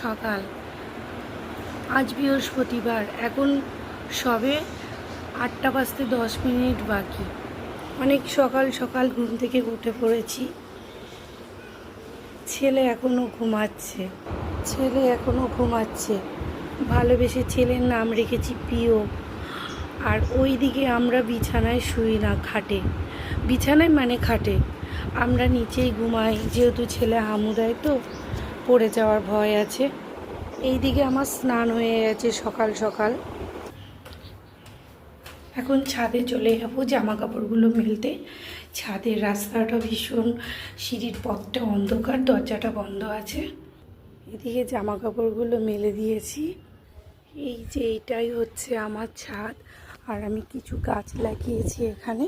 সকাল। আজ বৃহস্পতিবার। এখন সবে 8টা বাজতে 10 মিনিট বাকি। অনেক সকাল সকাল ঘুম থেকে উঠে পড়েছি। ছেলে এখনও ঘুমাচ্ছে। ভালোবেসে ছেলের নাম রেখেছি পিও। আর ওই দিকে আমরা বিছানায় শুই না, খাটে আমরা নিচেই ঘুমাই, যেহেতু ছেলে হামু দেয় তো পড়ে যাওয়ার ভয় আছে। এই দিকে আমার স্নান হয়ে গেছে সকাল সকাল। এখন ছাদে চলে যাবো জামা কাপড়গুলো মেলতে। ছাদের রাস্তাটা ভীষণ, সিঁড়ির পথটা অন্ধকার, দরজাটা বন্ধ আছে। এদিকে জামা কাপড়গুলো মেলে দিয়েছি। এই যে এইটাই হচ্ছে আমার ছাদ। আর আমি কিছু গাছ লাগিয়েছি এখানে,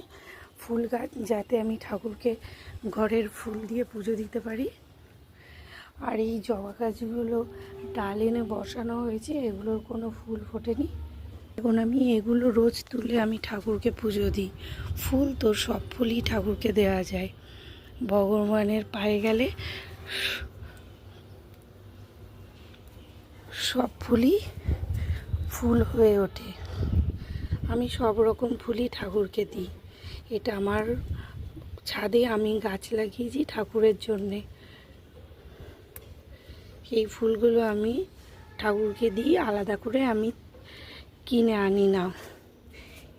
ফুল গাছ, যাতে আমি ঠাকুরকে ঘরের ফুল দিয়ে পুজো দিতে পারি। আর এই জবা গাছগুলো ডাল এনে বসানো হয়েছে, এগুলোর কোনো ফুল ফোটেনি। এখন আমি এগুলো রোজ তুলে আমি ঠাকুরকে পুজো দিই। ফুল তো সব ফুলই ঠাকুরকে দেওয়া যায়। ভগবানের পায়ে গেলে সব ফুলই ফুল হয়ে ওঠে। আমি সব রকম ফুলই ঠাকুরকে দিই। এটা আমার ছাদে আমি গাছ লাগিয়েছি ঠাকুরের জন্যে। এই ফুলগুলো আমি ঠাকুরকে দিই, আলাদা করে আমি কিনে আনি না।